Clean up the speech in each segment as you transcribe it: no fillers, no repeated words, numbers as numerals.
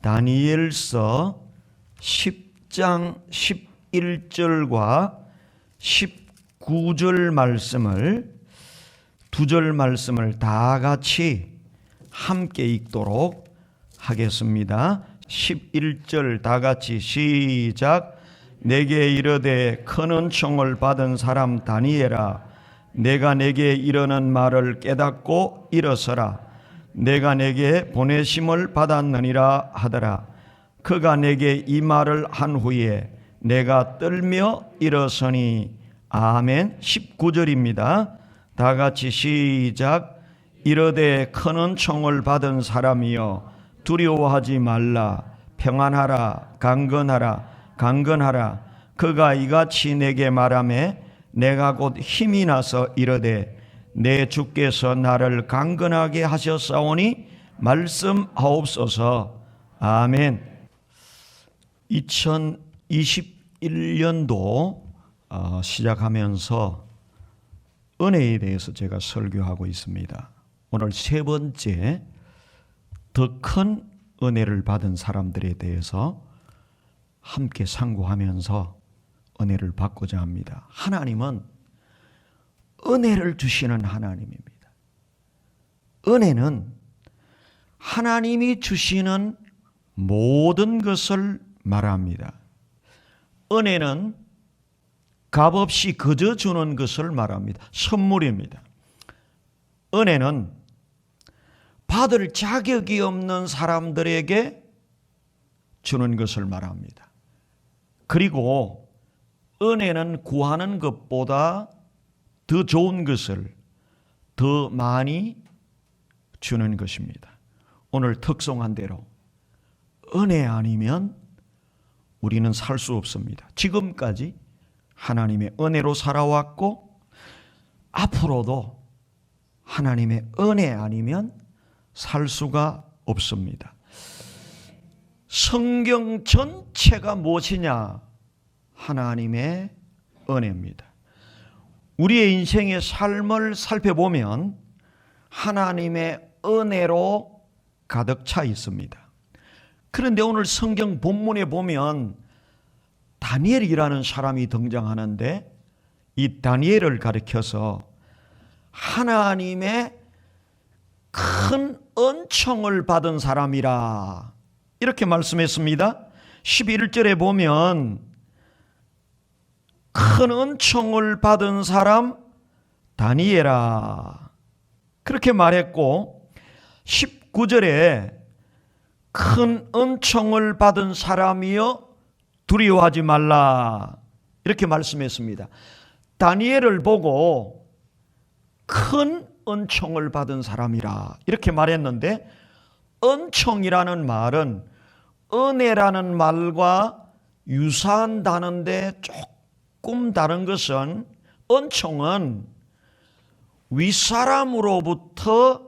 다니엘서 10장 11절과 19절 말씀을 두 절 말씀을 다 같이 함께 읽도록 하겠습니다. 11절 다 같이 시작. 내게 이르되 큰 은총을 받은 사람 다니엘아, 내가 내게 이르는 말을 깨닫고 일어서라. 내가 내게 보내심을 받았느니라 하더라. 그가 내게 이 말을 한 후에 내가 떨며 일어서니. 아멘. 19절입니다. 다 같이 시작. 이르되 큰 은총을 받은 사람이여, 두려워하지 말라. 평안하라. 강건하라. 그가 이같이 내게 말하매 내가 곧 힘이 나서 이르되 내 주께서 나를 강건하게 하셨사오니 말씀하옵소서. 아멘. 2021년도 시작하면서 은혜에 대해서 제가 설교하고 있습니다. 오늘 세 번째, 더 큰 은혜를 받은 사람들에 대해서 함께 상고하면서 은혜를 받고자 합니다. 하나님은 은혜를 주시는 하나님입니다. 은혜는 하나님이 주시는 모든 것을 말합니다. 은혜는 값없이 거저 주는 것을 말합니다. 선물입니다. 은혜는 받을 자격이 없는 사람들에게 주는 것을 말합니다. 그리고 은혜는 구하는 것보다 더 좋은 것을 더 많이 주는 것입니다. 오늘 특송한 대로 은혜 아니면 우리는 살 수 없습니다. 지금까지 하나님의 은혜로 살아왔고 앞으로도 하나님의 은혜 아니면 살 수가 없습니다. 성경 전체가 무엇이냐? 하나님의 은혜입니다. 우리의 인생의 삶을 살펴보면 하나님의 은혜로 가득 차 있습니다. 그런데 오늘 성경 본문에 보면 다니엘이라는 사람이 등장하는데, 이 다니엘을 가리켜서 하나님의 큰 은총을 받은 사람이라 이렇게 말씀했습니다. 11절에 보면 큰 은총을 받은 사람 다니엘아 그렇게 말했고, 19절에 큰 은총을 받은 사람이여 두려워하지 말라 이렇게 말씀했습니다. 다니엘을 보고 큰 은총을 받은 사람이라 이렇게 말했는데, 은총이라는 말은 은혜라는 말과 유사한 단어인데 조금 다른 것은, 은총은 윗사람으로부터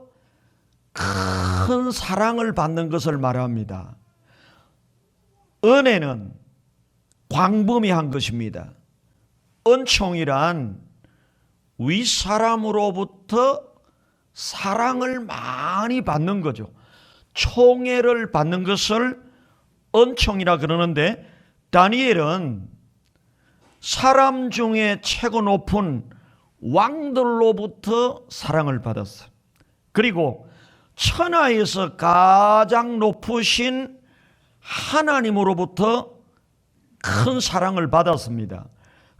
큰 사랑을 받는 것을 말합니다. 은혜는 광범위한 것입니다. 은총이란 윗사람으로부터 사랑을 많이 받는 거죠. 총애를 받는 것을 은총이라 그러는데, 다니엘은 사람 중에 최고 높은 왕들로부터 사랑을 받았어요. 그리고 천하에서 가장 높으신 하나님으로부터 큰 사랑을 받았습니다.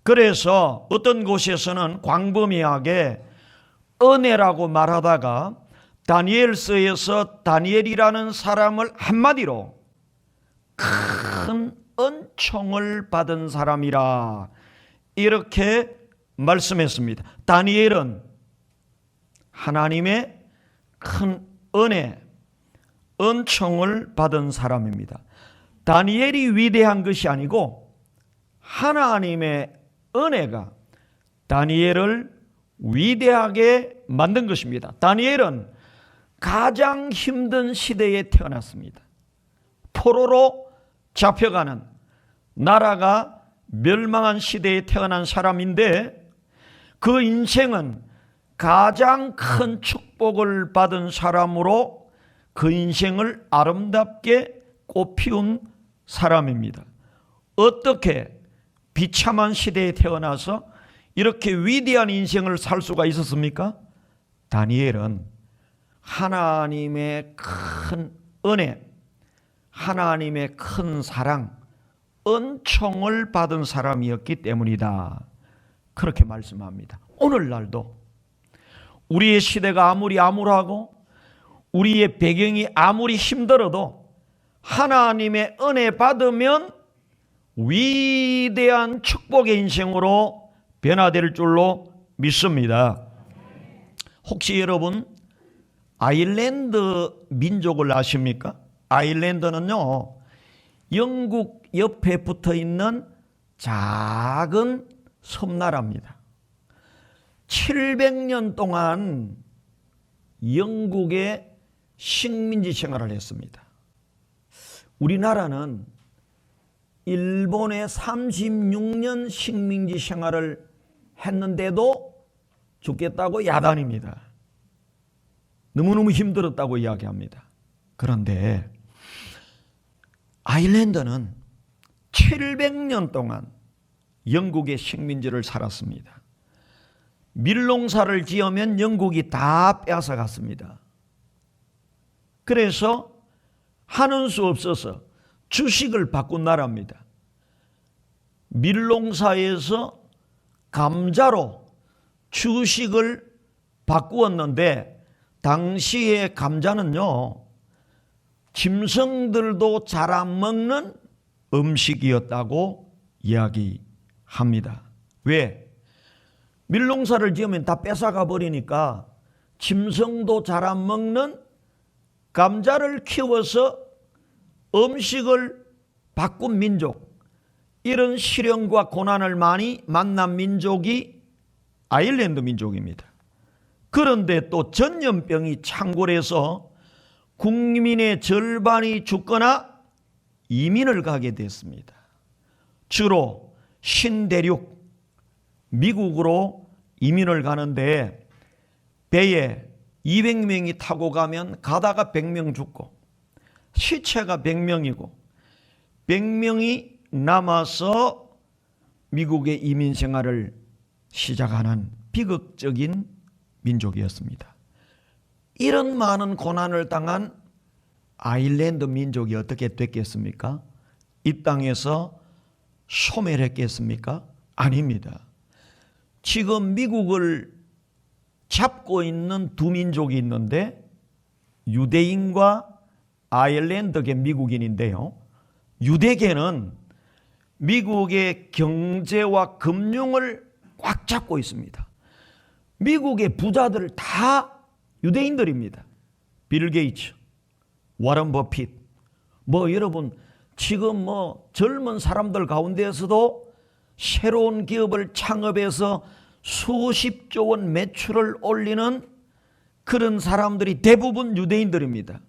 그래서 어떤 곳에서는 광범위하게 은혜라고 말하다가 다니엘서에서 다니엘이라는 사람을 한마디로 큰 은총을 받은 사람이라 이렇게 말씀했습니다. 다니엘은 하나님의 큰 은혜, 은총을 받은 사람입니다. 다니엘이 위대한 것이 아니고 하나님의 은혜가 다니엘을 위대하게 만든 것입니다. 다니엘은 가장 힘든 시대에 태어났습니다. 포로로 잡혀가는, 나라가 멸망한 시대에 태어난 사람인데, 그 인생은 가장 큰 축복을 받은 사람으로 그 인생을 아름답게 꽃피운 사람입니다. 어떻게 비참한 시대에 태어나서 이렇게 위대한 인생을 살 수가 있었습니까? 다니엘은 하나님의 큰 은혜, 하나님의 큰 사랑, 은총을 받은 사람이었기 때문이다. 그렇게 말씀합니다. 오늘날도 우리의 시대가 아무리 암울하고 우리의 배경이 아무리 힘들어도 하나님의 은혜 받으면 위대한 축복의 인생으로 변화될 줄로 믿습니다. 혹시 여러분 아일랜드 민족을 아십니까? 아일랜드는요, 영국 옆에 붙어 있는 작은 섬나라입니다. 700년 동안 영국의 식민지 생활을 했습니다. 우리나라는 일본의 36년 식민지 생활을 했는데도 죽겠다고 야단입니다. 너무너무 힘들었다고 이야기합니다. 그런데 아일랜드는 700년 동안 영국의 식민지를 살았습니다. 밀농사를 지으면 영국이 다 빼앗아갔습니다. 그래서 하는 수 없어서 주식을 바꾼 나라입니다. 밀농사에서 감자로 주식을 바꾸었는데 당시의 감자는요, 짐승들도 잘 안 먹는 음식이었다고 이야기합니다. 왜? 밀농사를 지으면 다 뺏어가 버리니까 짐승도 잘 안 먹는 감자를 키워서 음식을 바꾼 민족, 이런 시련과 고난을 많이 만난 민족이 아일랜드 민족입니다. 그런데 또 전염병이 창궐해서 국민의 절반이 죽거나 이민을 가게 됐습니다. 주로 신대륙, 미국으로 이민을 가는데 배에 200명이 타고 가면 가다가 100명 죽고 시체가 100명이고 100명이 남아서 미국의 이민 생활을 시작하는 비극적인 민족이었습니다. 이런 많은 고난을 당한 아일랜드 민족이 어떻게 됐겠습니까? 이 땅에서 소멸했겠습니까? 아닙니다. 지금 미국을 잡고 있는 두 민족이 있는데 유대인과 아일랜드계 미국인인데요. 유대계는 미국의 경제와 금융을 꽉 잡고 있습니다. 미국의 부자들 다 유대인들입니다. 빌 게이츠, 워런 버핏, 여러분 지금 젊은 사람들 가운데에서도 새로운 기업을 창업해서 수십조 원 매출을 올리는 그런 사람들이 대부분 유대인들입니다.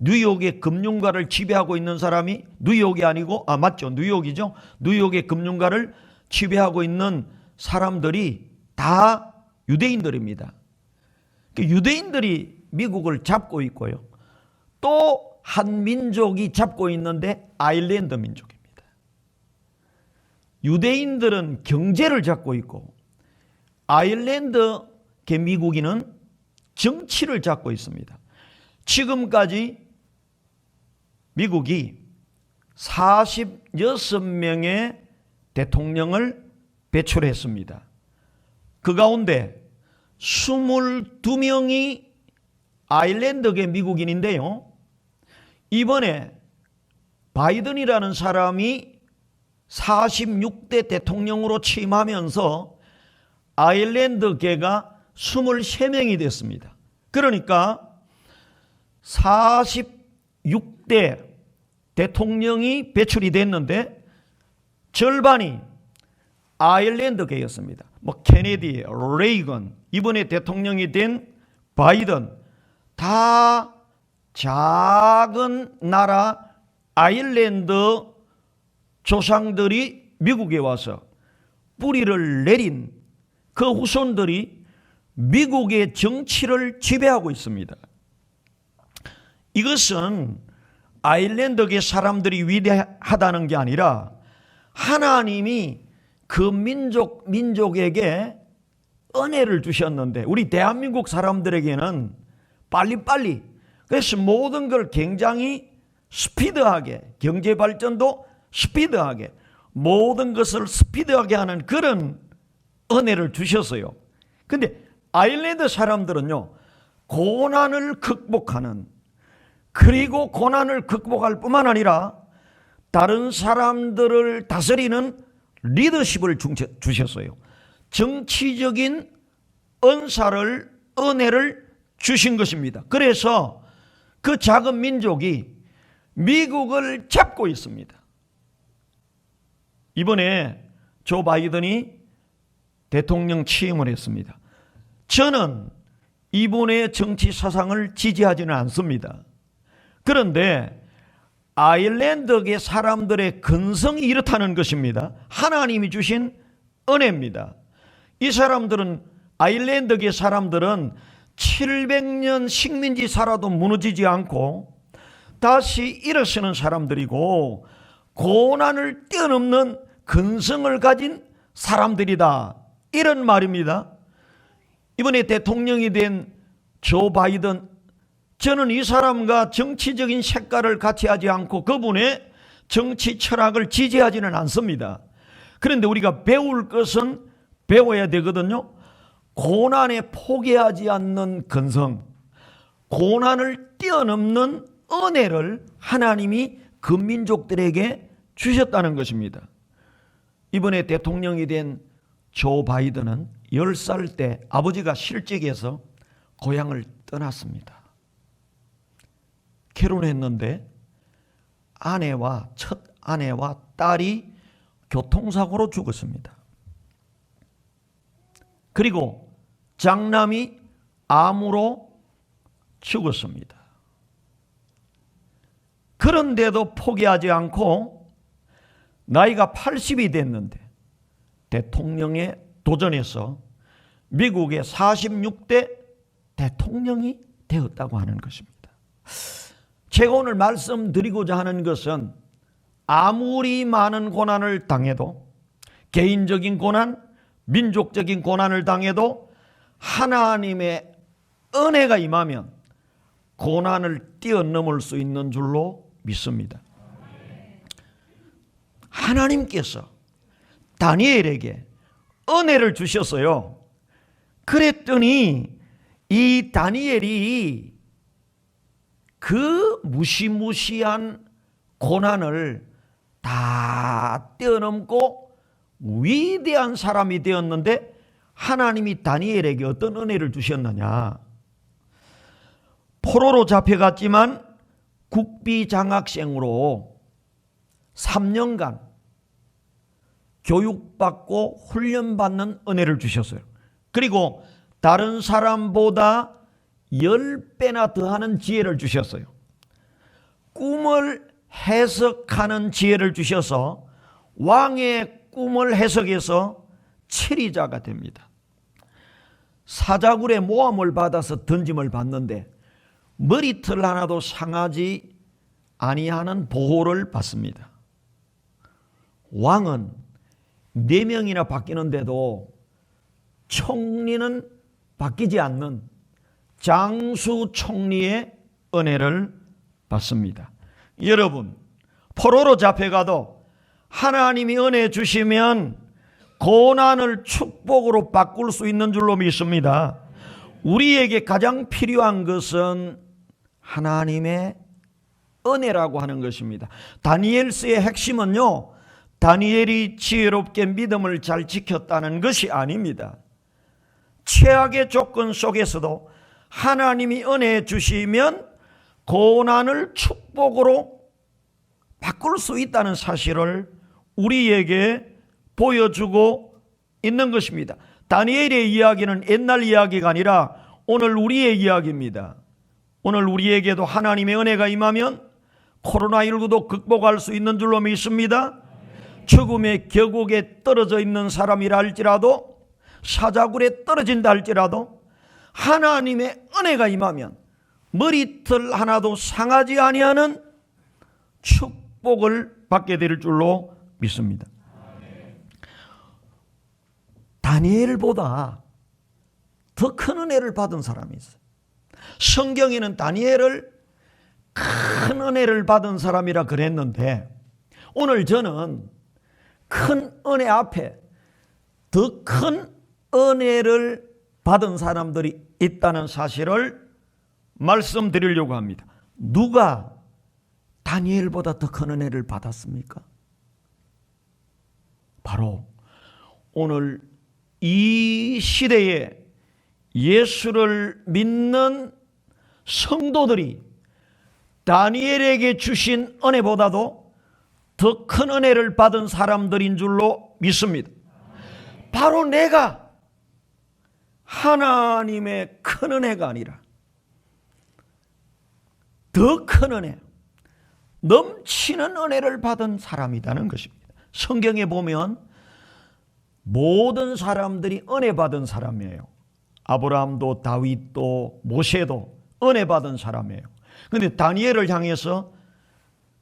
뉴욕의 금융가를 지배하고 있는 사람이 뉴욕이 아니고 맞죠? 뉴욕이죠. 뉴욕의 금융가를 지배하고 있는 사람들이 다 유대인들입니다. 유대인들이 미국을 잡고 있고요. 또 한 민족이 잡고 있는데 아일랜드 민족입니다. 유대인들은 경제를 잡고 있고 아일랜드계 미국인은 정치를 잡고 있습니다. 지금까지 미국이 46명의 대통령을 배출했습니다. 그 가운데 22명이 아일랜드계 미국인인데요. 이번에 바이든이라는 사람이 46대 대통령으로 취임하면서 아일랜드계가 23명이 됐습니다. 그러니까 46대 대통령이 배출이 됐는데 절반이 아일랜드계였습니다. 케네디, 레이건, 이번에 대통령이 된 바이든, 다 작은 나라 아일랜드 조상들이 미국에 와서 뿌리를 내린 그 후손들이 미국의 정치를 지배하고 있습니다. 이것은 아일랜드계 사람들이 위대하다는 게 아니라 하나님이 그 민족에게 은혜를 주셨는데 우리 대한민국 사람들에게는 빨리빨리, 그래서 모든 걸 굉장히 스피드하게, 경제 발전도 스피드하게, 모든 것을 스피드하게 하는 그런 은혜를 주셨어요. 근데 아일랜드 사람들은요, 고난을 극복하는, 그리고 고난을 극복할 뿐만 아니라 다른 사람들을 다스리는 리더십을 주셨어요. 정치적인 은혜를 주신 것입니다. 그래서 그 작은 민족이 미국을 잡고 있습니다. 이번에 조 바이든이 대통령 취임을 했습니다. 저는 이분의 정치 사상을 지지하지는 않습니다. 그런데 아일랜드계 사람들의 근성이 이렇다는 것입니다. 하나님이 주신 은혜입니다. 이 사람들은, 아일랜드계 사람들은 700년 식민지 살아도 무너지지 않고 다시 일어서는 사람들이고 고난을 뛰어넘는 근성을 가진 사람들이다, 이런 말입니다. 이번에 대통령이 된 조 바이든, 저는 이 사람과 정치적인 색깔을 같이 하지 않고 그분의 정치 철학을 지지하지는 않습니다. 그런데 우리가 배울 것은 배워야 되거든요. 고난에 포기하지 않는 근성, 고난을 뛰어넘는 은혜를 하나님이 그 민족들에게 주셨다는 것입니다. 이번에 대통령이 된 조 바이든은 10살 때 아버지가 실직해서 고향을 떠났습니다. 결혼했는데 첫 아내와 딸이 교통사고로 죽었습니다. 그리고 장남이 암으로 죽었습니다. 그런데도 포기하지 않고 나이가 80이 됐는데 대통령에 도전해서 미국의 46대 대통령이 되었다고 하는 것입니다. 제가 오늘 말씀드리고자 하는 것은 아무리 많은 고난을 당해도, 개인적인 고난, 민족적인 고난을 당해도 하나님의 은혜가 임하면 고난을 뛰어넘을 수 있는 줄로 믿습니다. 하나님께서 다니엘에게 은혜를 주셨어요. 그랬더니 이 다니엘이 그 무시무시한 고난을 다 뛰어넘고 위대한 사람이 되었는데, 하나님이 다니엘에게 어떤 은혜를 주셨느냐? 포로로 잡혀갔지만 국비장학생으로 3년간 교육받고 훈련받는 은혜를 주셨어요. 그리고 다른 사람보다 10배나 더하는 지혜를 주셨어요. 꿈을 해석하는 지혜를 주셔서 왕의 꿈을 해석해서 치리자가 됩니다. 사자굴에 모함을 받아서 던짐을 받는데 머리털 하나도 상하지 아니하는 보호를 받습니다. 왕은 4명이나 바뀌는데도 총리는 바뀌지 않는 장수 총리의 은혜를 받습니다. 여러분, 포로로 잡혀가도 하나님이 은혜 주시면 고난을 축복으로 바꿀 수 있는 줄로 믿습니다. 우리에게 가장 필요한 것은 하나님의 은혜라고 하는 것입니다. 다니엘서의 핵심은요, 다니엘이 지혜롭게 믿음을 잘 지켰다는 것이 아닙니다. 최악의 조건 속에서도 하나님이 은혜 주시면 고난을 축복으로 바꿀 수 있다는 사실을 우리에게 보여주고 있는 것입니다. 다니엘의 이야기는 옛날 이야기가 아니라 오늘 우리의 이야기입니다. 오늘 우리에게도 하나님의 은혜가 임하면 코로나19도 극복할 수 있는 줄로 믿습니다. 죽음의 격옥에 떨어져 있는 사람이라 할지라도, 사자굴에 떨어진다 할지라도 하나님의 은혜가 임하면 머리털 하나도 상하지 아니하는 축복을 받게 될 줄로 믿습니다. 다니엘보다 더 큰 은혜를 받은 사람이 있어요. 성경에는 다니엘을 큰 은혜를 받은 사람이라 그랬는데, 오늘 저는 큰 은혜 앞에 더 큰 은혜를 받은 사람들이 있다는 사실을 말씀드리려고 합니다. 누가 다니엘보다 더 큰 은혜를 받았습니까? 바로 오늘 이 시대에 예수를 믿는 성도들이 다니엘에게 주신 은혜보다도 더 큰 은혜를 받은 사람들인 줄로 믿습니다. 바로 내가 하나님의 큰 은혜가 아니라 더 큰 은혜, 넘치는 은혜를 받은 사람이라는 것입니다. 성경에 보면 모든 사람들이 은혜 받은 사람이에요. 아브라함도 다윗도 모세도 은혜 받은 사람이에요. 그런데 다니엘을 향해서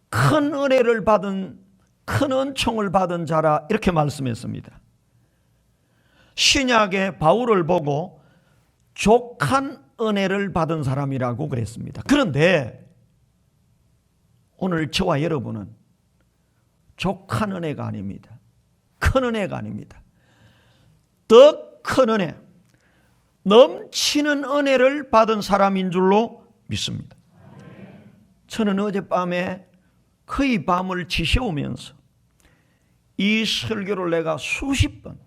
큰 은혜를 받은, 큰 은총을 받은 자라 이렇게 말씀했습니다. 신약의 바울을 보고 족한 은혜를 받은 사람이라고 그랬습니다. 그런데 오늘 저와 여러분은 족한 은혜가 아닙니다. 큰 은혜가 아닙니다. 더 큰 은혜, 넘치는 은혜를 받은 사람인 줄로 믿습니다. 저는 어젯밤에 거의 밤을 지새우면서 이 설교를 내가 수십 번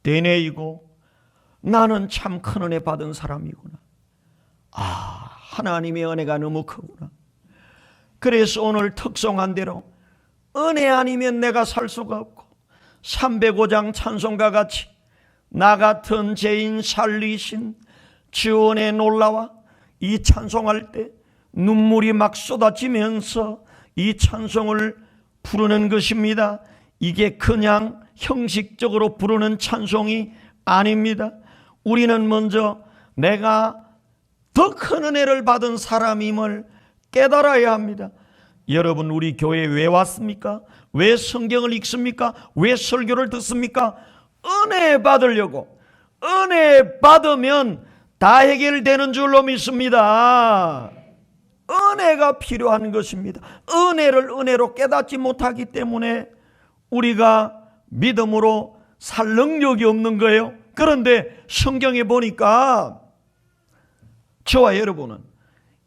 되뇌이고, 나는 참 큰 은혜 받은 사람이구나. 하나님의 은혜가 너무 크구나. 그래서 오늘 특송한 대로 은혜 아니면 내가 살 수가 없고, 305장 찬송가 같이 나 같은 죄인 살리신 주 은혜 놀라와, 이 찬송할 때 눈물이 막 쏟아지면서 이 찬송을 부르는 것입니다. 이게 그냥 형식적으로 부르는 찬송이 아닙니다. 우리는 먼저 내가 더 큰 은혜를 받은 사람임을 깨달아야 합니다. 여러분, 우리 교회에 왜 왔습니까? 왜 성경을 읽습니까? 왜 설교를 듣습니까? 은혜 받으려고. 은혜 받으면 다 해결되는 줄로 믿습니다. 은혜가 필요한 것입니다. 은혜를 은혜로 깨닫지 못하기 때문에 우리가 믿음으로 살 능력이 없는 거예요. 그런데 성경에 보니까 저와 여러분은,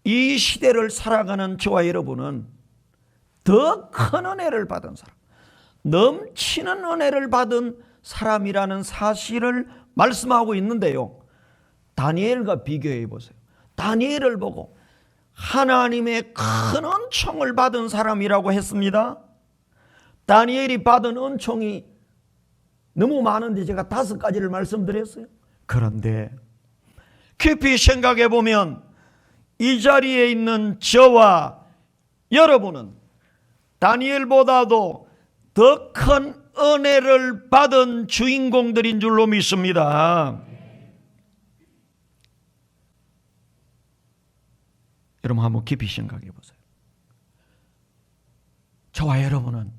이 시대를 살아가는 저와 여러분은 더 큰 은혜를 받은 사람, 넘치는 은혜를 받은 사람이라는 사실을 말씀하고 있는데요. 다니엘과 비교해 보세요. 다니엘을 보고 하나님의 큰 은총을 받은 사람이라고 했습니다. 다니엘이 받은 은총이 너무 많은데 제가 5가지를 말씀드렸어요. 그런데 깊이 생각해 보면 이 자리에 있는 저와 여러분은 다니엘보다도 더 큰 은혜를 받은 주인공들인 줄로 믿습니다. 여러분, 한번 깊이 생각해 보세요. 저와 여러분은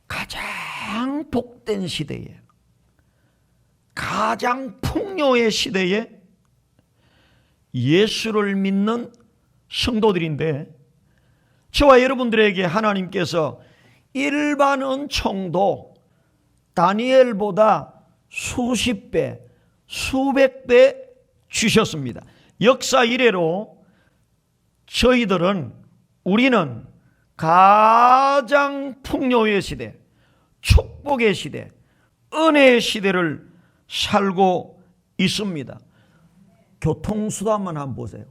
가장 복된 시대에, 가장 풍요의 시대에 예수를 믿는 성도들인데, 저와 여러분들에게 하나님께서 일반 은총도 다니엘보다 수십 배, 수백 배 주셨습니다. 역사 이래로 우리는 가장 풍요의 시대, 축복의 시대, 은혜의 시대를 살고 있습니다. 교통수단만 한번 보세요.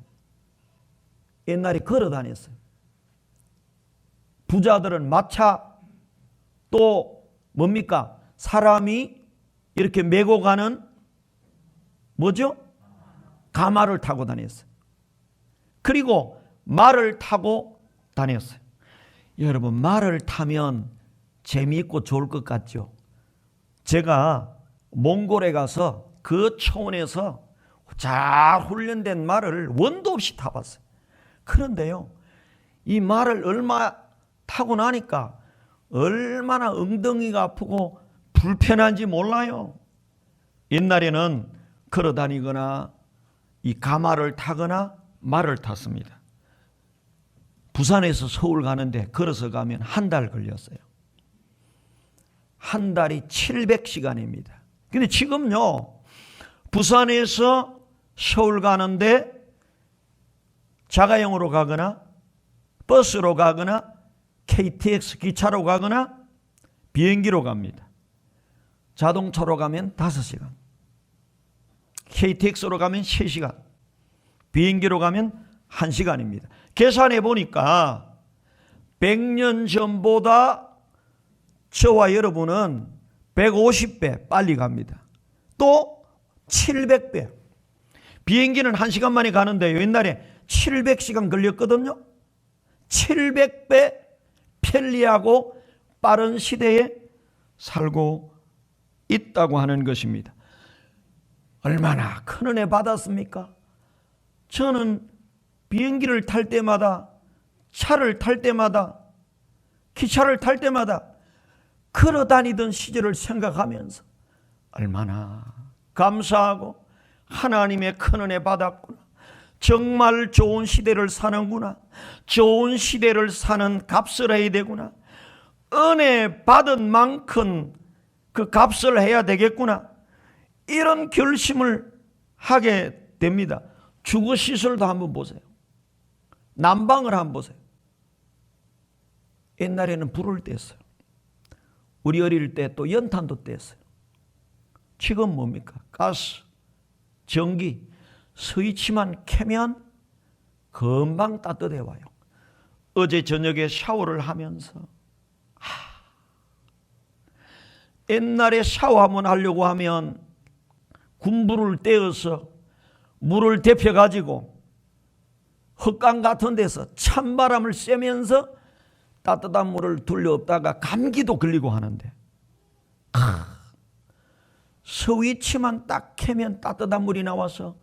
옛날에 걸어 다녔어요. 부자들은 마차, 또 뭡니까? 사람이 이렇게 메고 가는 뭐죠? 가마를 타고 다녔어요. 그리고 말을 타고 다녔어요. 여러분, 말을 타면 재미있고 좋을 것 같죠? 제가 몽골에 가서 그 초원에서 잘 훈련된 말을 원도 없이 타봤어요. 그런데요, 이 말을 얼마 타고 나니까 얼마나 엉덩이가 아프고 불편한지 몰라요. 옛날에는 걸어 다니거나 이 가마를 타거나 말을 탔습니다. 부산에서 서울 가는데 걸어서 가면 한 달 걸렸어요. 한 달이 700시간입니다. 근데 지금요, 부산에서 서울 가는데 자가용으로 가거나 버스로 가거나 KTX 기차로 가거나 비행기로 갑니다. 자동차로 가면 5시간, KTX로 가면 3시간, 비행기로 가면 1시간입니다. 계산해 보니까 100년 전보다 저와 여러분은 150배 빨리 갑니다. 또 700배. 비행기는 1시간 만에 가는데 옛날에 700시간 걸렸거든요. 700배 편리하고 빠른 시대에 살고 있다고 하는 것입니다. 얼마나 큰 은혜 받았습니까? 저는 비행기를 탈 때마다, 차를 탈 때마다, 기차를 탈 때마다 걸어 다니던 시절을 생각하면서 얼마나 감사하고 하나님의 큰 은혜 받았구나. 정말 좋은 시대를 사는구나. 좋은 시대를 사는 값을 해야 되구나. 은혜 받은 만큼 그 값을 해야 되겠구나. 이런 결심을 하게 됩니다. 주거시설도 한번 보세요. 난방을 한번 보세요. 옛날에는 불을 뗐어요. 우리 어릴 때 또 연탄도 뗐어요. 지금 뭡니까? 가스, 전기, 스위치만 켜면 금방 따뜻해 와요. 어제 저녁에 샤워를 하면서 옛날에 샤워 한번 하려고 하면 군불을 떼어서 물을 데펴가지고 흙강 같은 데서 찬바람을 쐬면서 따뜻한 물을 둘러엎다가 감기도 걸리고 하는데 스위치만 딱 켜면 따뜻한 물이 나와서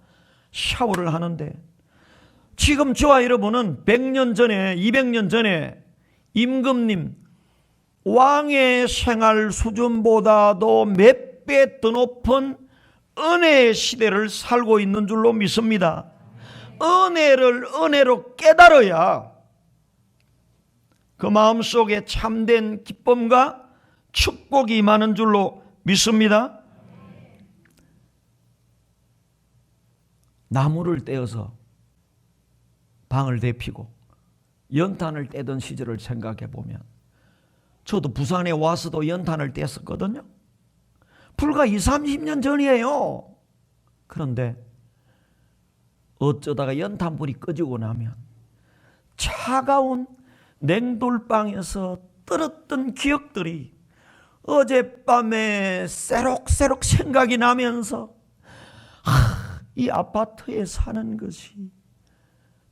샤워를 하는데 지금 저와 여러분은 100년 전에 200년 전에 임금님 왕의 생활 수준보다도 몇 배 더 높은 은혜의 시대를 살고 있는 줄로 믿습니다. 은혜를 은혜로 깨달아야 그 마음속에 참된 기쁨과 축복이 임하는 줄로 믿습니다. 나무를 떼어서 방을 데피고 연탄을 떼던 시절을 생각해 보면 저도 부산에 와서도 연탄을 뗐었거든요. 불과 20, 30년 전이에요. 그런데 어쩌다가 연탄불이 꺼지고 나면 차가운 냉돌방에서 떨었던 기억들이 어젯밤에 새록새록 생각이 나면서 이 아파트에 사는 것이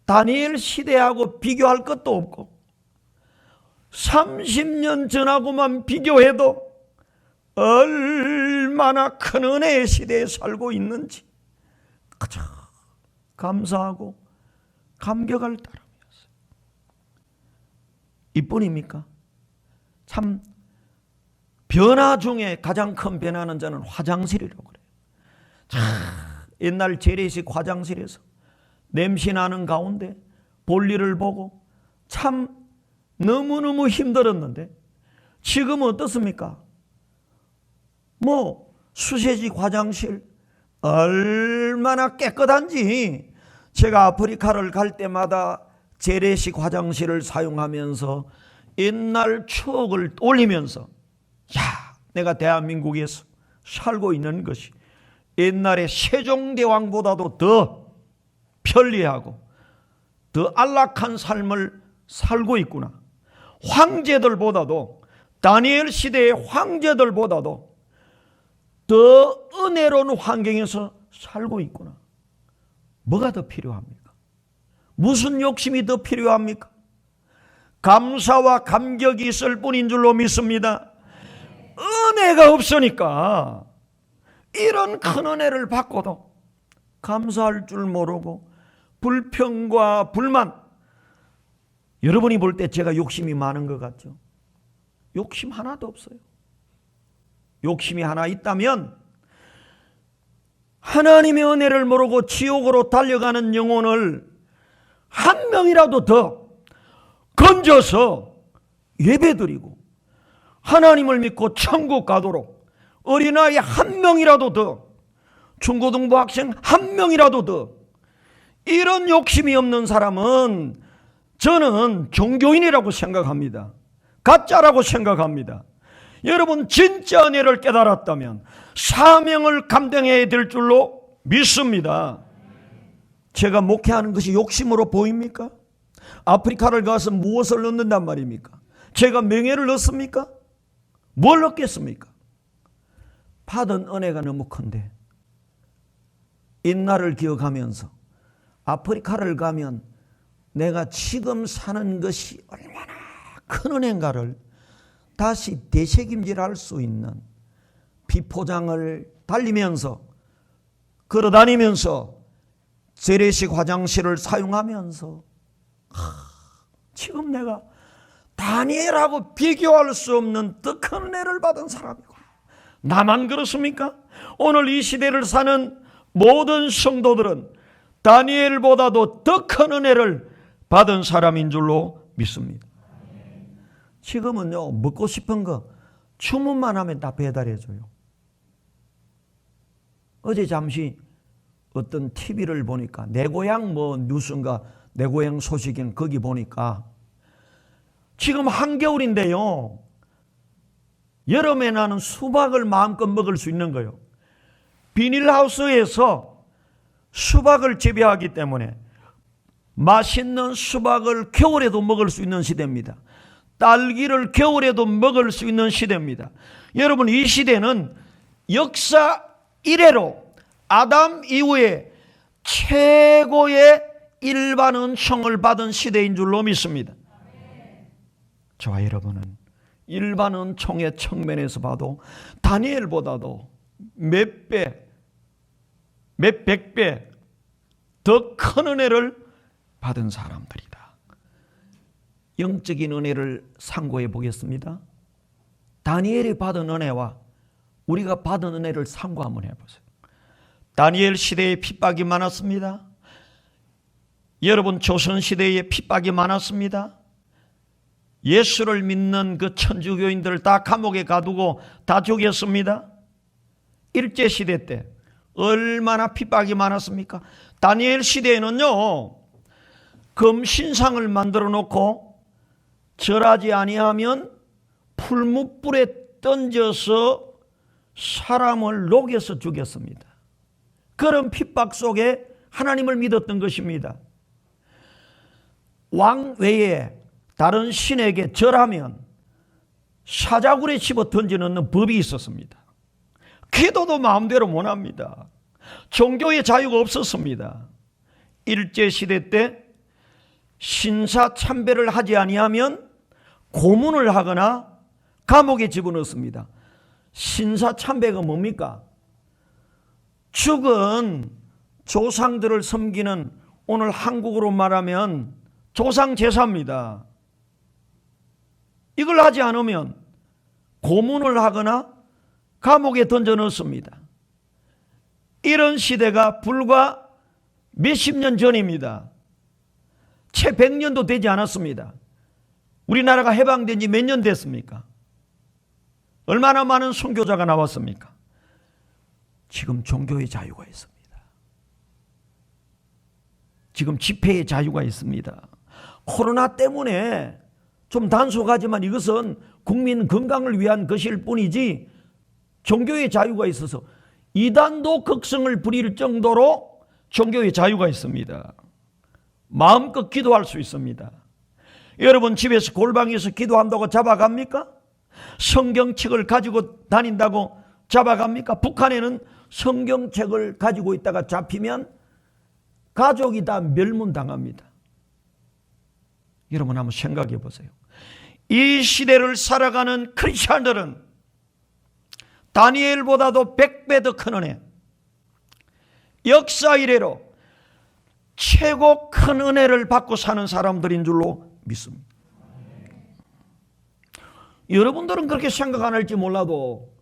다니엘 시대하고 비교할 것도 없고 30년 전하고만 비교해도 얼마나 큰 은혜의 시대에 살고 있는지 그저 감사하고 감격할 따름이었어요. 이뿐입니까? 참 변화 중에 가장 큰 변화는 저는 화장실이라고 그래요. 옛날 재래식 화장실에서 냄새 나는 가운데 볼일을 보고 참 너무너무 힘들었는데 지금은 어떻습니까? 수세식 화장실 얼마나 깨끗한지 제가 아프리카를 갈 때마다 재래식 화장실을 사용하면서 옛날 추억을 올리면서 내가 대한민국에서 살고 있는 것이 옛날에 세종대왕보다도 더 편리하고 더 안락한 삶을 살고 있구나. 황제들보다도 다니엘 시대의 황제들보다도 더 은혜로운 환경에서 살고 있구나. 뭐가 더 필요합니까? 무슨 욕심이 더 필요합니까? 감사와 감격이 있을 뿐인 줄로 믿습니다. 은혜가 없으니까 이런 큰 은혜를 받고도 감사할 줄 모르고 불평과 불만, 여러분이 볼 때 제가 욕심이 많은 것 같죠? 욕심 하나도 없어요. 욕심이 하나 있다면 하나님의 은혜를 모르고 지옥으로 달려가는 영혼을 한 명이라도 더 건져서 예배드리고 하나님을 믿고 천국 가도록 어린아이 한 명이라도 더, 중고등부 학생 한 명이라도 더, 이런 욕심이 없는 사람은 저는 종교인이라고 생각합니다. 가짜라고 생각합니다. 여러분, 진짜 은혜를 깨달았다면 사명을 감당해야 될 줄로 믿습니다. 제가 목회하는 것이 욕심으로 보입니까? 아프리카를 가서 무엇을 얻는단 말입니까? 제가 명예를 얻습니까? 뭘 얻겠습니까? 받은 은혜가 너무 큰데 옛날을 기억하면서 아프리카를 가면 내가 지금 사는 것이 얼마나 큰 은혜인가를 다시 되새김질할 수 있는, 비포장을 달리면서 걸어다니면서 재래식 화장실을 사용하면서 지금 내가 다니엘하고 비교할 수 없는 더 큰 은혜를 받은 사람이고, 나만 그렇습니까? 오늘 이 시대를 사는 모든 성도들은 다니엘보다도 더 큰 은혜를 받은 사람인 줄로 믿습니다. 지금은요, 먹고 싶은 거 주문만 하면 다 배달해줘요. 어제 잠시 어떤 TV를 보니까 내 고향 뉴스인가 내 고향 소식인 거기 보니까 지금 한겨울인데요, 여름에 나는 수박을 마음껏 먹을 수 있는 거예요. 비닐하우스에서 수박을 재배하기 때문에 맛있는 수박을 겨울에도 먹을 수 있는 시대입니다. 딸기를 겨울에도 먹을 수 있는 시대입니다. 여러분, 이 시대는 역사 이래로 아담 이후에 최고의 일반 은총을 받은 시대인 줄로 믿습니다. 저와 여러분은 일반 은총의 측면에서 봐도 다니엘보다도 몇 배, 몇 백 배 더 큰 은혜를 받은 사람들이다. 영적인 은혜를 상고해 보겠습니다. 다니엘이 받은 은혜와 우리가 받은 은혜를 상고 한번 해보세요. 다니엘 시대에 핍박이 많았습니다. 여러분, 조선시대에 핍박이 많았습니다. 예수를 믿는 그 천주교인들을 다 감옥에 가두고 다 죽였습니다. 일제시대 때 얼마나 핍박이 많았습니까? 다니엘 시대에는요, 금신상을 만들어 놓고 절하지 아니하면 풀무불에 던져서 사람을 녹여서 죽였습니다. 그런 핍박 속에 하나님을 믿었던 것입니다. 왕 외에 다른 신에게 절하면 사자굴에 집어 던져넣는 법이 있었습니다. 기도도 마음대로 못합니다. 종교의 자유가 없었습니다. 일제시대 때 신사참배를 하지 아니하면 고문을 하거나 감옥에 집어넣습니다. 신사참배가 뭡니까? 죽은 조상들을 섬기는, 오늘 한국으로 말하면 조상제사입니다. 이걸 하지 않으면 고문을 하거나 감옥에 던져 넣습니다. 이런 시대가 불과 몇십 년 전입니다. 채 100년도 되지 않았습니다. 우리나라가 해방된 지 몇 년 됐습니까? 얼마나 많은 선교자가 나왔습니까? 지금 종교의 자유가 있습니다. 지금 집회의 자유가 있습니다. 코로나 때문에 좀 단속하지만 이것은 국민 건강을 위한 것일 뿐이지 종교의 자유가 있어서 이단도 극성을 부릴 정도로 종교의 자유가 있습니다. 마음껏 기도할 수 있습니다. 여러분, 집에서 골방에서 기도한다고 잡아갑니까? 성경책을 가지고 다닌다고 잡아갑니까? 북한에는 성경책을 가지고 있다가 잡히면 가족이 다 멸문당합니다. 여러분, 한번 생각해 보세요. 이 시대를 살아가는 크리스찬들은 다니엘보다도 100배 더 큰 은혜, 역사 이래로 최고 큰 은혜를 받고 사는 사람들인 줄로 믿습니다. 여러분들은 그렇게 생각 안 할지 몰라도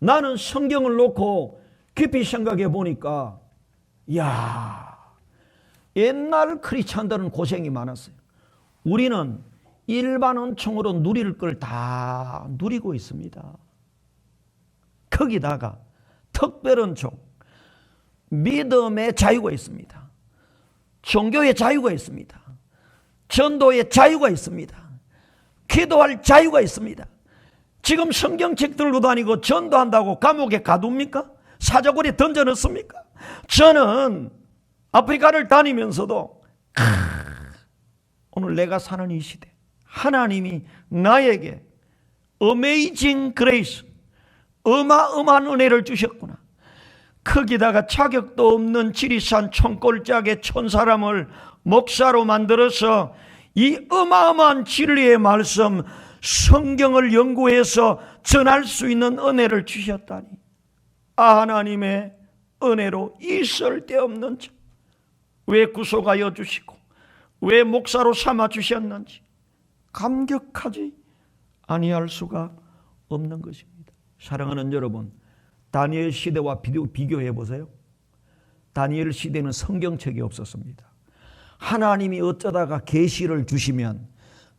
나는 성경을 놓고 깊이 생각해 보니까 옛날 크리스찬들은 고생이 많았어요. 우리는 일반 은총으로 누릴 걸 다 누리고 있습니다. 거기다가 특별 은총, 믿음의 자유가 있습니다. 종교의 자유가 있습니다. 전도의 자유가 있습니다. 기도할 자유가 있습니다. 지금 성경책 들고 다니고 전도한다고 감옥에 가둡니까? 사자굴에 던져 넣습니까? 저는 아프리카를 다니면서도 오늘 내가 사는 이 시대 하나님이 나에게 어메이징 그레이스, 어마어마한 은혜를 주셨구나. 거기다가 자격도 없는 지리산 총골짜기의 촌사람을 목사로 만들어서 이 어마어마한 진리의 말씀 성경을 연구해서 전할 수 있는 은혜를 주셨다니, 하나님의 은혜로 있을 데 없는 자, 왜 구속하여 주시고 왜 목사로 삼아 주셨는지 감격하지 아니할 수가 없는 것입니다. 사랑하는 여러분, 다니엘 시대와 비교해 보세요. 다니엘 시대는 성경책이 없었습니다. 하나님이 어쩌다가 계시를 주시면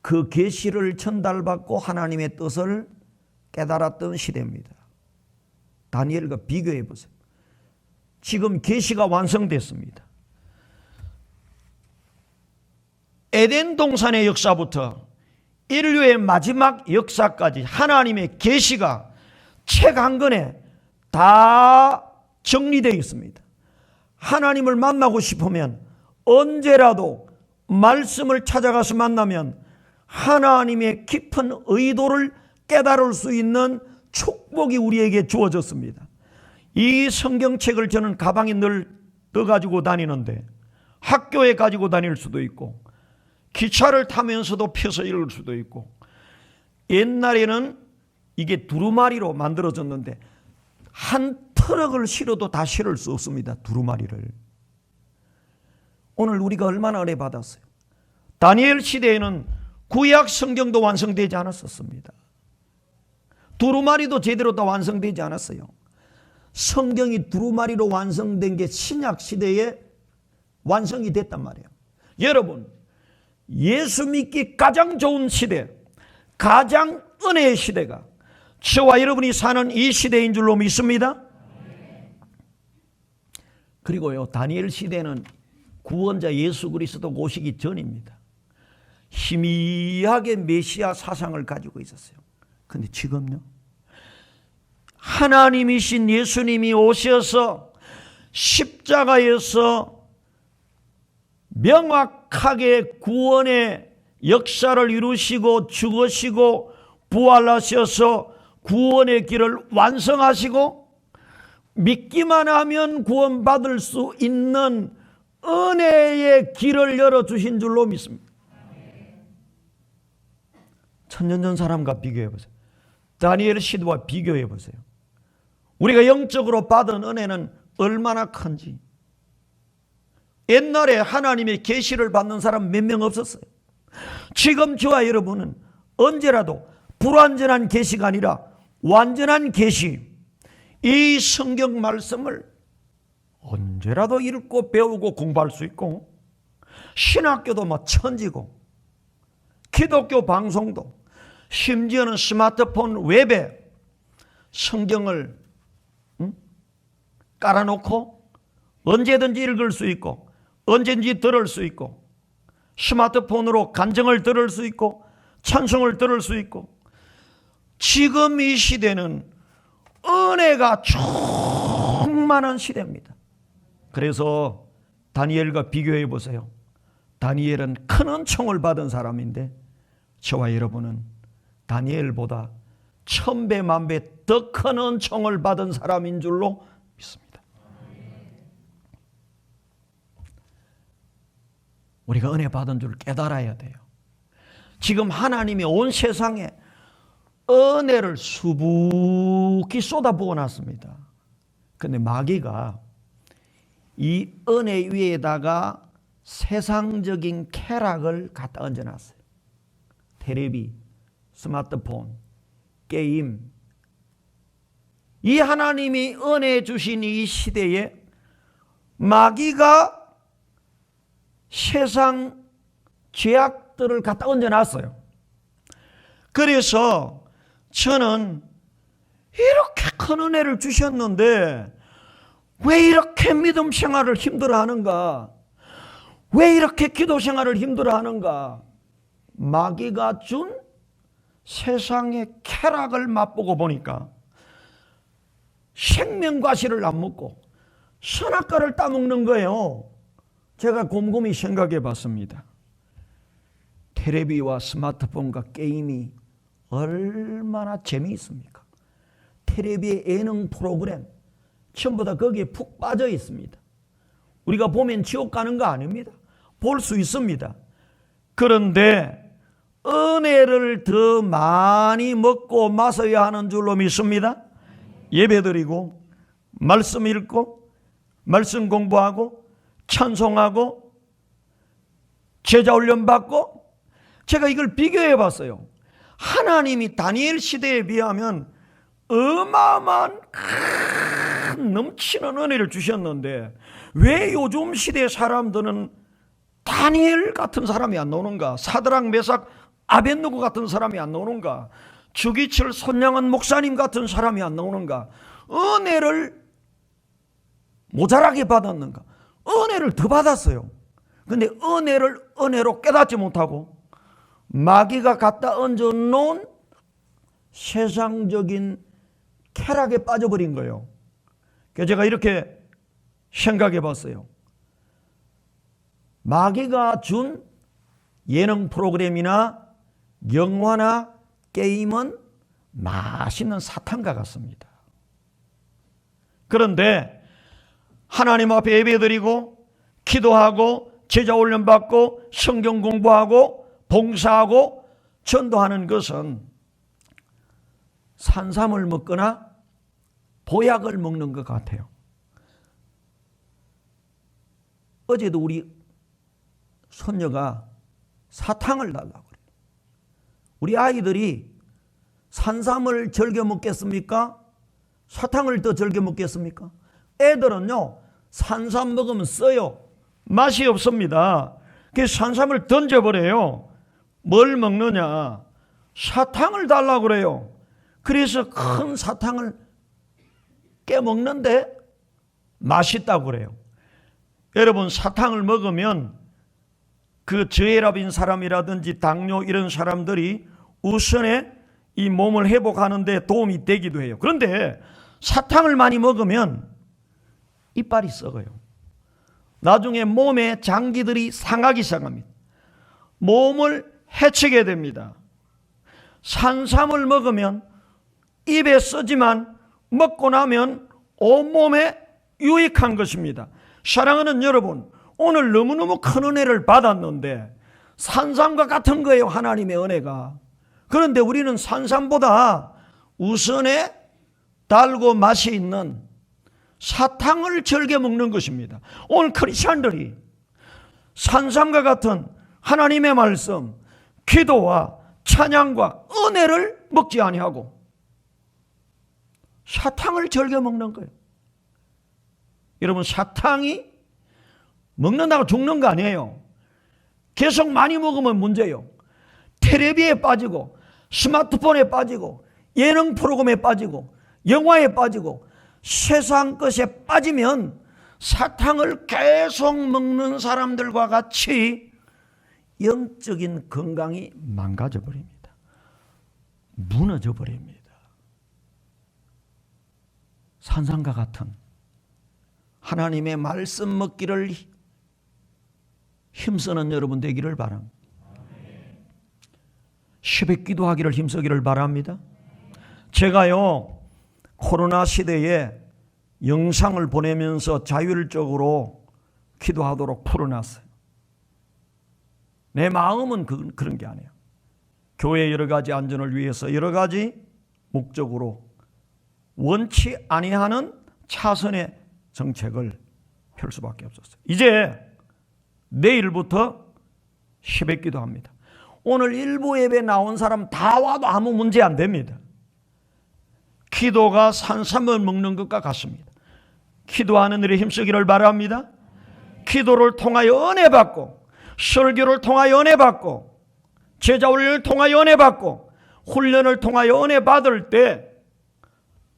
그 계시를 전달받고 하나님의 뜻을 깨달았던 시대입니다. 다니엘과 비교해 보세요. 지금 계시가 완성됐습니다. 에덴 동산의 역사부터 인류의 마지막 역사까지 하나님의 계시가 책 한 권에 다 정리되어 있습니다. 하나님을 만나고 싶으면 언제라도 말씀을 찾아가서 만나면 하나님의 깊은 의도를 깨달을 수 있는 축복이 우리에게 주어졌습니다. 이 성경책을 저는 가방에 늘 넣어가지고 다니는데 학교에 가지고 다닐 수도 있고 기차를 타면서도 펴서 읽을 수도 있고, 옛날에는 이게 두루마리로 만들어졌는데 한 트럭을 실어도 다 실을 수 없습니다. 두루마리를. 오늘 우리가 얼마나 은혜 받았어요. 다니엘 시대에는 구약 성경도 완성되지 않았었습니다. 두루마리도 제대로 다 완성되지 않았어요. 성경이 두루마리로 완성된 게 신약 시대에 완성이 됐단 말이에요. 여러분, 예수 믿기 가장 좋은 시대, 가장 은혜의 시대가 저와 여러분이 사는 이 시대인 줄로 믿습니다. 그리고요, 다니엘 시대는 구원자 예수 그리스도 오시기 전입니다. 희미하게 메시아 사상을 가지고 있었어요. 근데 지금요, 하나님이신 예수님이 오셔서 십자가에서 명확하게 구원의 역사를 이루시고 죽으시고 부활하셔서 구원의 길을 완성하시고 믿기만 하면 구원받을 수 있는 은혜의 길을 열어주신 줄로 믿습니다. 천년 전 사람과 비교해 보세요. 다니엘 시대와 비교해 보세요. 우리가 영적으로 받은 은혜는 얼마나 큰지. 옛날에 하나님의 계시를 받는 사람 몇 명 없었어요. 지금 저와 여러분은 언제라도 불완전한 계시가 아니라 완전한 계시, 이 성경 말씀을 언제라도 읽고 배우고 공부할 수 있고, 신학교도 뭐 천지고 기독교 방송도 심지어는 스마트폰 웹에 성경을 깔아놓고 언제든지 읽을 수 있고 언제든지 들을 수 있고, 스마트폰으로 간증을 들을 수 있고 찬송을 들을 수 있고, 지금 이 시대는 은혜가 충만한 시대입니다. 그래서 다니엘과 비교해 보세요. 다니엘은 큰 은총을 받은 사람인데 저와 여러분은 다니엘보다 1000배 만배 더 큰 은총을 받은 사람인 줄로 믿습니다. 우리가 은혜 받은 줄 깨달아야 돼요. 지금 하나님이 온 세상에 은혜를 수북히 쏟아부어 놨습니다. 그런데 마귀가 이 은혜 위에다가 세상적인 쾌락을 갖다 얹어놨어요. 텔레비, 스마트폰, 게임, 이 하나님이 은혜 주신 이 시대에 마귀가 세상 죄악들을 갖다 얹어놨어요. 그래서 저는 이렇게 큰 은혜를 주셨는데 왜 이렇게 믿음 생활을 힘들어하는가? 왜 이렇게 기도 생활을 힘들어하는가? 마귀가 준 세상의 쾌락을 맛보고 보니까 생명과실을 안 먹고 선악과를 따먹는 거예요. 제가 곰곰이 생각해 봤습니다. 텔레비와 스마트폰과 게임이 얼마나 재미있습니까? 텔레비의 예능 프로그램 전부 다 거기에 푹 빠져 있습니다. 우리가 보면 지옥 가는 거 아닙니다. 볼 수 있습니다. 그런데 은혜를 더 많이 먹고 마셔야 하는 줄로 믿습니다. 예배드리고 말씀 읽고 말씀 공부하고 찬송하고 제자 훈련 받고, 제가 이걸 비교해 봤어요. 하나님이 다니엘 시대에 비하면 어마어마한 큰 넘치는 은혜를 주셨는데 왜 요즘 시대 사람들은 다니엘 같은 사람이 안 나오는가? 사드락 메삭 아벳느고 같은 사람이 안 나오는가? 주기철 손양은 목사님 같은 사람이 안 나오는가? 은혜를 모자라게 받았는가? 은혜를 더 받았어요. 근데 은혜를 은혜로 깨닫지 못하고 마귀가 갖다 얹어 놓은 세상적인 쾌락에 빠져버린 거예요. 그래서 제가 이렇게 생각해 봤어요. 마귀가 준 예능 프로그램이나 영화나 게임은 맛있는 사탕과 같습니다. 그런데 하나님 앞에 예배드리고 기도하고 제자 훈련 받고 성경 공부하고 봉사하고 전도하는 것은 산삼을 먹거나 보약을 먹는 것 같아요. 어제도 우리 손녀가 사탕을 달라고 그래요. 우리 아이들이 산삼을 즐겨 먹겠습니까? 사탕을 더 즐겨 먹겠습니까? 애들은요, 산삼 먹으면 써요. 맛이 없습니다. 그래서 산삼을 던져버려요. 뭘 먹느냐? 사탕을 달라고 그래요. 그래서 큰 사탕을 깨먹는데 맛있다고 그래요. 여러분, 사탕을 먹으면 그 저혈압인 사람이라든지 당뇨 이런 사람들이 우선에 이 몸을 회복하는 데 도움이 되기도 해요. 그런데 사탕을 많이 먹으면 이빨이 썩어요. 나중에 몸의 장기들이 상하기 시작합니다. 몸을 해치게 됩니다. 산삼을 먹으면 입에 쓰지만 먹고 나면 온몸에 유익한 것입니다. 사랑하는 여러분, 오늘 너무너무 큰 은혜를 받았는데 산삼과 같은 거예요, 하나님의 은혜가. 그런데 우리는 산삼보다 우선에 달고 맛이 있는 사탕을 즐겨 먹는 것입니다. 오늘 크리스찬들이 산삼과 같은 하나님의 말씀, 기도와 찬양과 은혜를 먹지 아니하고 사탕을 즐겨 먹는 거예요. 여러분, 사탕이 먹는다고 죽는 거 아니에요. 계속 많이 먹으면 문제예요. 텔레비에 빠지고 스마트폰에 빠지고 예능 프로그램에 빠지고 영화에 빠지고 세상 것에 빠지면 사탕을 계속 먹는 사람들과 같이 영적인 건강이 망가져 버립니다. 무너져 버립니다. 산삼과 같은 하나님의 말씀 먹기를 힘쓰는 여러분 되기를 바랍니다. 새벽 기도하기를 힘쓰기를 바랍니다. 제가요, 코로나 시대에 영상을 보내면서 자율적으로 기도하도록 풀어놨어요. 내 마음은 그런 게 아니에요. 교회 여러 가지 안전을 위해서 여러 가지 목적으로 원치 아니하는 차선의 정책을 펼 수밖에 없었어요. 이제 내일부터 새벽 기도합니다. 오늘 일부 예배 나온 사람 다 와도 아무 문제 안 됩니다. 기도가 산삼을 먹는 것과 같습니다. 기도하는 일에 힘쓰기를 바랍니다. 기도를 통하여 은혜 받고, 설교를 통하여 은혜 받고, 제자훈련을 통하여 은혜 받고, 훈련을 통하여 은혜 받을 때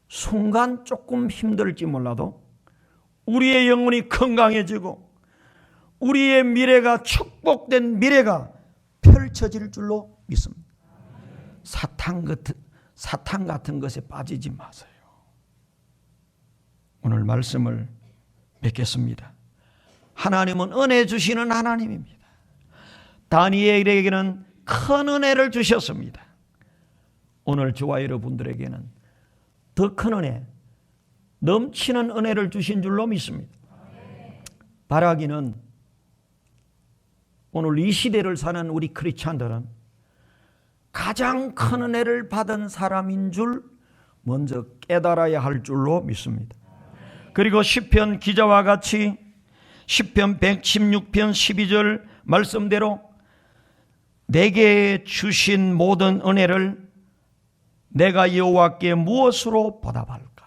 순간 조금 힘들지 몰라도 우리의 영혼이 건강해지고 우리의 미래가 축복된 미래가 펼쳐질 줄로 믿습니다. 사탄 같은 것에 빠지지 마세요. 오늘 말씀을 맺겠습니다. 하나님은 은혜 주시는 하나님입니다. 다니엘에게는 큰 은혜를 주셨습니다. 오늘 저와 여러분들에게는 더 큰 은혜, 넘치는 은혜를 주신 줄로 믿습니다. 바라기는 오늘 이 시대를 사는 우리 크리스찬들은 가장 큰 은혜를 받은 사람인 줄 먼저 깨달아야 할 줄로 믿습니다. 그리고 시편 기자와 같이 시편 116편 12절 말씀대로 내게 주신 모든 은혜를 내가 여호와께 무엇으로 보답할까?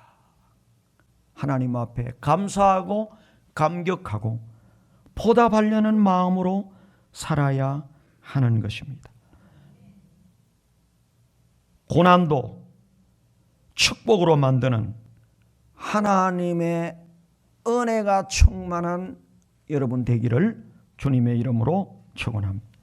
하나님 앞에 감사하고 감격하고 보답하려는 마음으로 살아야 하는 것입니다. 고난도 축복으로 만드는 하나님의 은혜가 충만한 여러분 되기를 주님의 이름으로 축원합니다.